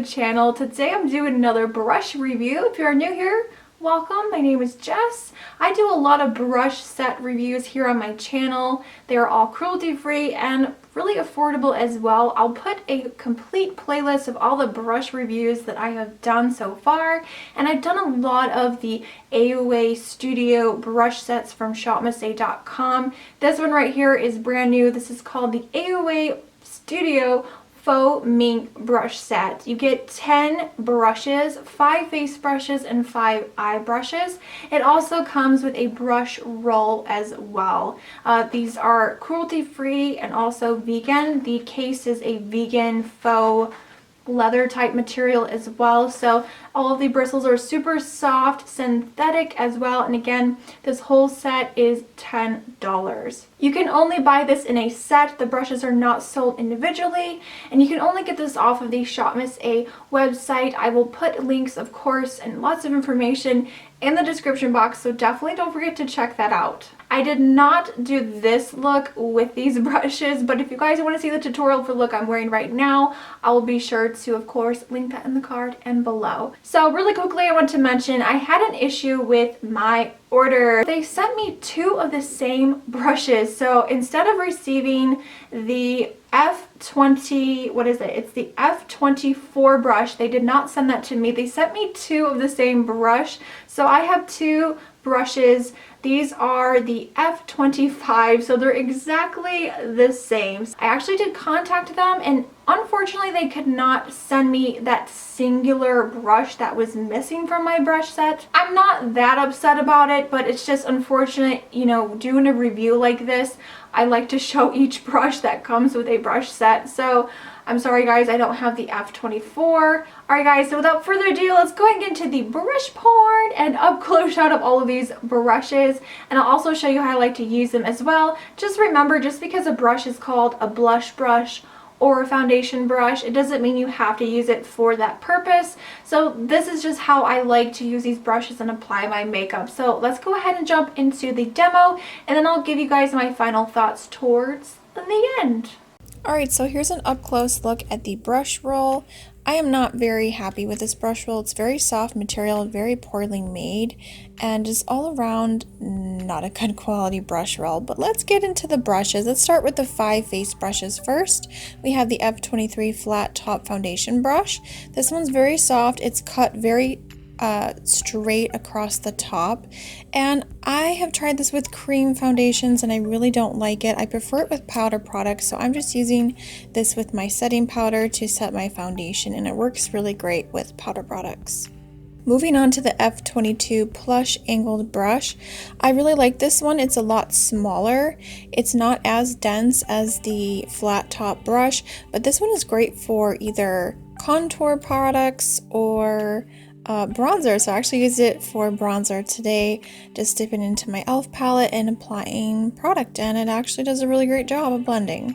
channel. Today I'm doing another brush review. If you're new here, welcome. My name is Jess. I do a lot of brush set reviews here on my channel. They are all cruelty free and really affordable as well. I'll put a complete playlist of all the brush reviews that I have done so far, and I've done a lot of the AOA Studio brush sets from shopmissay.com. This one right here is brand new. This is called the AOA Studio Faux Mink brush set. You get 10 brushes, 5 face brushes and 5 eye brushes. It also comes with a brush roll as well. These are cruelty free and also vegan. The case is a vegan faux leather type material as well, so all of the bristles are super soft, synthetic as well, and again, this whole set is $10. You can only buy this in a set. The brushes are not sold individually, and you can only get this off of the Shop Miss A website. I will put links, of course, and lots of information in the description box, so definitely don't forget to check that out. I did not do this look with these brushes, but if you guys want to see the tutorial for the look I'm wearing right now, I will be sure to, of course, link that in the card and below. So really quickly, I want to mention I had an issue with my order. They sent me 2 of the same brushes, so instead of receiving the F20, what is it? It's the F24 brush. They did not send that to me. They sent me 2 of the same brush. So I have 2 brushes. These are the F25, so they're exactly the same. I actually did contact them, and unfortunately they could not send me that singular brush that was missing from my brush set. I'm not that upset about it, but it's just unfortunate, you know, doing a review like this, I like to show each brush that comes with a brush set. So I'm sorry guys, I don't have the F24. Alright guys, so without further ado, let's go and get into the brush porn and up close shot of all of these brushes. And I'll also show you how I like to use them as well. Just remember, just because a brush is called a blush brush or a foundation brush, it doesn't mean you have to use it for that purpose. So this is just how I like to use these brushes and apply my makeup. So let's go ahead and jump into the demo, and then I'll give you guys my final thoughts towards the end. Alright, so here's an up close look at the brush roll. I am not very happy with this brush roll. It's very soft material, very poorly made, and just all around not a good quality brush roll. But let's get into the brushes. Let's start with the 5 face brushes first. We have the F23 flat top foundation brush. This one's very soft. It's cut very straight across the top, and I have tried this with cream foundations and I really don't like it. I prefer it with powder products, so I'm just using this with my setting powder to set my foundation, and it works really great with powder products. Moving on to the F22 Plush angled brush. I really like this one. It's a lot smaller. It's not as dense as the flat top brush, but this one is great for either contour products or bronzer. So I actually used it for bronzer today, just dipping into my e.l.f. palette and applying product, and it actually does a really great job of blending.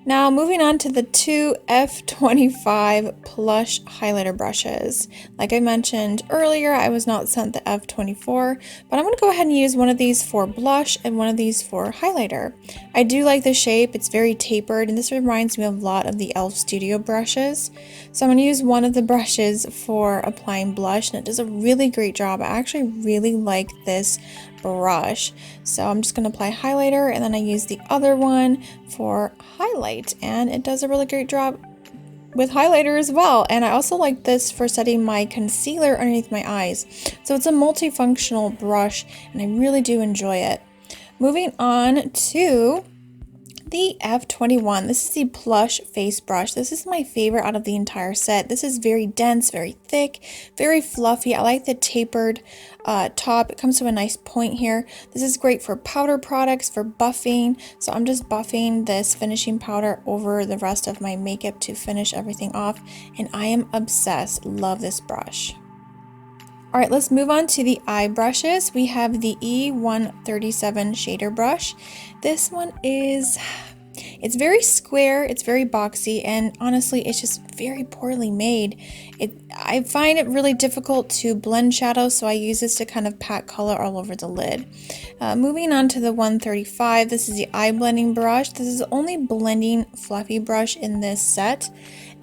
Now moving on to the 2 F25 Plush highlighter brushes. Like I mentioned earlier, I was not sent the F24, but I'm going to go ahead and use one of these for blush and one of these for highlighter. I do like the shape. It's very tapered, and this reminds me a lot of the e.l.f. Studio brushes. So I'm going to use one of the brushes for applying blush, and it does a really great job. I actually really like this brush. So I'm just going to apply highlighter, and then I use the other one for highlight, and it does a really great job with highlighter as well. And I also like this for setting my concealer underneath my eyes. So it's a multifunctional brush, and I really do enjoy it. Moving on to the F21. This is the Plush face brush. This is my favorite out of the entire set. This is very dense, very thick, very fluffy. I like the tapered top. It comes to a nice point here. This is great for powder products, for buffing. So I'm just buffing this finishing powder over the rest of my makeup to finish everything off, and I am obsessed. Love this brush. Alright, let's move on to the eye brushes. We have the E137 shader brush. This one is, it's very square, it's very boxy, and honestly, it's just very poorly made. I find it really difficult to blend shadows, so I use this to kind of pat color all over the lid. Moving on to the 135, this is the eye blending brush. This is the only blending fluffy brush in this set,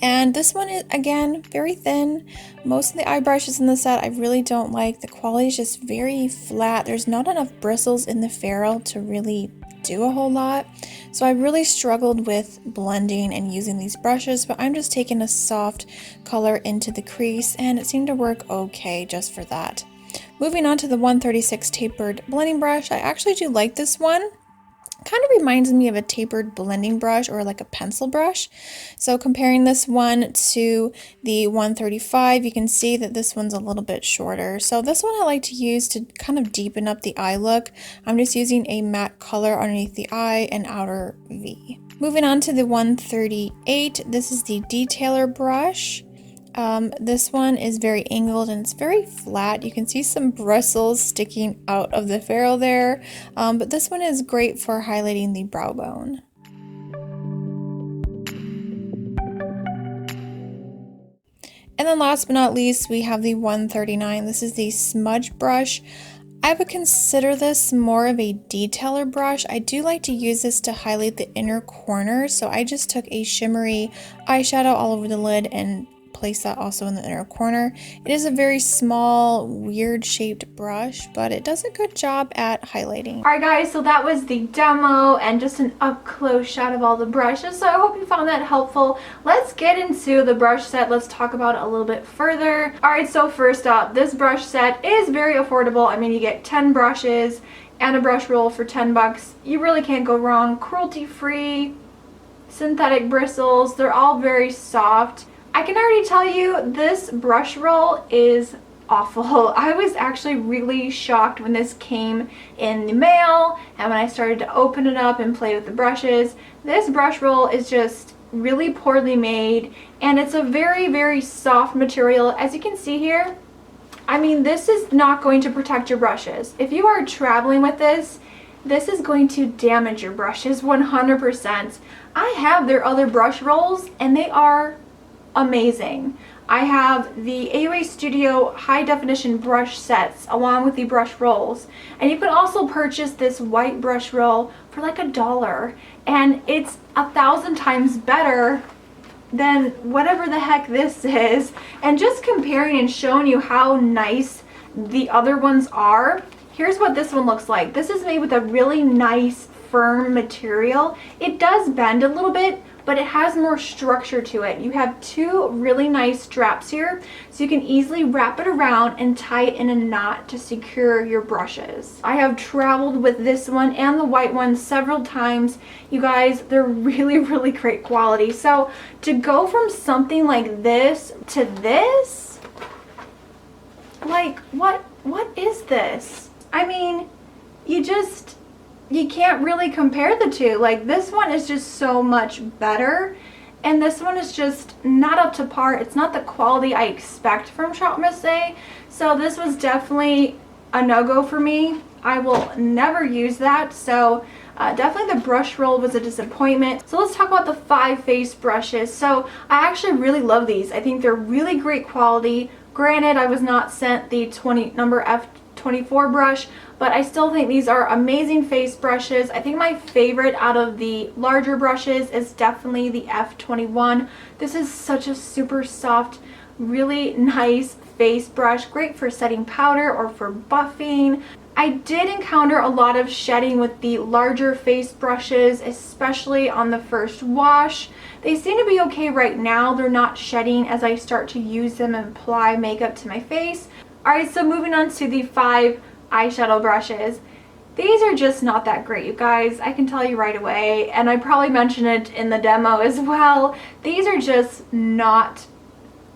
And this one is, again, very thin. Most of the eye brushes in the set I really don't like. The quality is just very flat. There's not enough bristles in the ferrule to really do a whole lot. So I really struggled with blending and using these brushes, but I'm just taking a soft color into the crease and it seemed to work okay just for that. Moving on to the 136 tapered blending brush, I actually do like this one. Kind of reminds me of a tapered blending brush or like a pencil brush. So comparing this one to the 135, you can see that this one's a little bit shorter. So this one I like to use to kind of deepen up the eye look. I'm just using a matte color underneath the eye and outer V. Moving on to the 138, this is the detailer brush. This one is very angled and it's very flat. You can see some bristles sticking out of the ferrule there, but this one is great for highlighting the brow bone. And then last but not least, we have the 139. This is the smudge brush. I would consider this more of a detailer brush. I do like to use this to highlight the inner corners, so I just took a shimmery eyeshadow all over the lid and place that also in the inner corner. It is a very small, weird shaped brush, but it does a good job at highlighting. Alright guys, so that was the demo and just an up close shot of all the brushes, so I hope you found that helpful. Let's get into the brush set. Let's talk about it a little bit further. Alright, so first up, this brush set is very affordable. I mean, you get 10 brushes and a brush roll for 10 bucks. You really can't go wrong. Cruelty free, synthetic bristles, they're all very soft. I can already tell you this brush roll is awful. I was actually really shocked when this came in the mail and when I started to open it up and play with the brushes. This brush roll is just really poorly made and it's a very, very soft material. As you can see here, I mean, this is not going to protect your brushes. If you are traveling with this, this is going to damage your brushes 100%. I have their other brush rolls and they are amazing. I have the AOA Studio high definition brush sets along with the brush rolls, and you can also purchase this white brush roll for like $1 and it's 1,000 times better than whatever the heck this is. And just comparing and showing you how nice the other ones are, here's what this one looks like. This is made with a really nice firm material. It does bend a little bit, but it has more structure to it. You have two really nice straps here, so you can easily wrap it around and tie it in a knot to secure your brushes. I have traveled with this one and the white one several times. You guys, they're really, really great quality. So to go from something like this to this, like what is this? I mean, you can't really compare the two. Like, this one is just so much better and this one is just not up to par. It's not the quality I expect from Shop Miss A. So this was definitely a no-go for me. I will never use that. So definitely the brush roll was a disappointment. So let's talk about the 5 face brushes. So I actually really love these. I think they're really great quality. Granted, I was not sent the number F24 brush, but I still think these are amazing face brushes. I think my favorite out of the larger brushes is definitely the F21. This is such a super soft, really nice face brush, great for setting powder or for buffing. I did encounter a lot of shedding with the larger face brushes, especially on the first wash. They seem to be okay right now. They're not shedding as I start to use them and apply makeup to my face. Alright, so moving on to the 5 eyeshadow brushes. These are just not that great, you guys. I can tell you right away, and I probably mentioned it in the demo as well. These are just not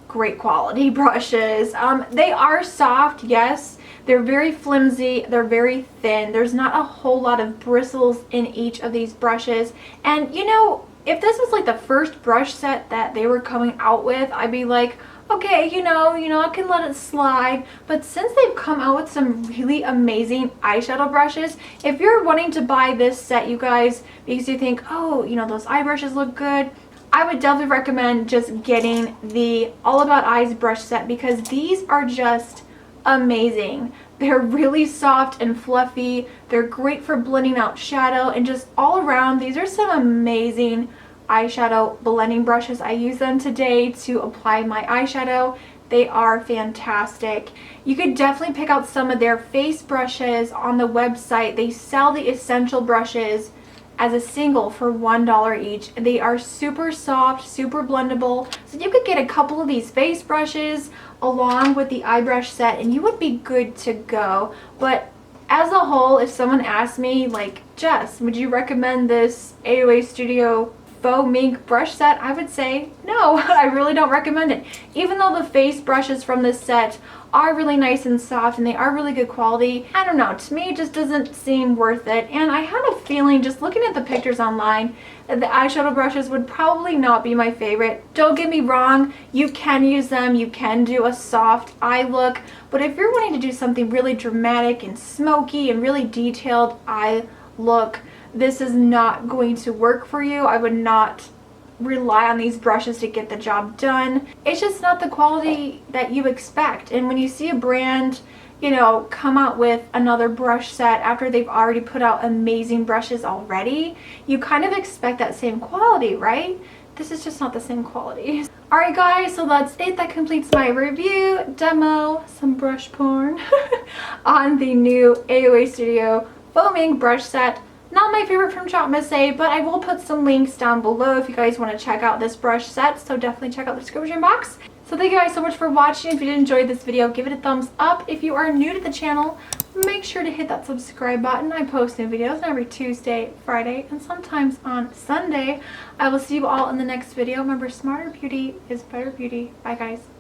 great quality brushes. They are soft, yes. They're very flimsy, they're very thin. There's not a whole lot of bristles in each of these brushes. And you know, if this was like the first brush set that they were coming out with, I'd be like, okay, you know, I can let it slide. But since they've come out with some really amazing eyeshadow brushes, if you're wanting to buy this set, you guys, because you think, oh, you know, those eye brushes look good, I would definitely recommend just getting the All About Eyes brush set because these are just amazing. They're really soft and fluffy. They're great for blending out shadow and just all around. These are some amazing eyeshadow blending brushes. I use them today to apply my eyeshadow. They are fantastic. You could definitely pick out some of their face brushes on the website. They sell the essential brushes as a single for $1 each. They are super soft, super blendable. So you could get a couple of these face brushes along with the eye brush set and you would be good to go. But as a whole, if someone asked me, like, Jess, would you recommend this AOA Studio Faux Mink brush set? I would say no. I really don't recommend it. Even though the face brushes from this set are really nice and soft and they are really good quality, I don't know, to me it just doesn't seem worth it. And I had a feeling, just looking at the pictures online, that the eyeshadow brushes would probably not be my favorite. Don't get me wrong, you can use them, you can do a soft eye look, but if you're wanting to do something really dramatic and smoky and really detailed eye look, this is not going to work for you. I would not rely on these brushes to get the job done. It's just not the quality that you expect. And when you see a brand, you know, come out with another brush set after they've already put out amazing brushes already, you kind of expect that same quality, right? This is just not the same quality. Alright guys, so that's it. That completes my review, demo, some brush porn on the new AOA Studio Faux Mink brush set. Not my favorite from Shop Miss A, but I will put some links down below if you guys want to check out this brush set, so definitely check out the description box. So thank you guys so much for watching. If you did enjoy this video, give it a thumbs up. If you are new to the channel, make sure to hit that subscribe button. I post new videos every Tuesday, Friday, and sometimes on Sunday. I will see you all in the next video. Remember, smarter beauty is better beauty. Bye guys.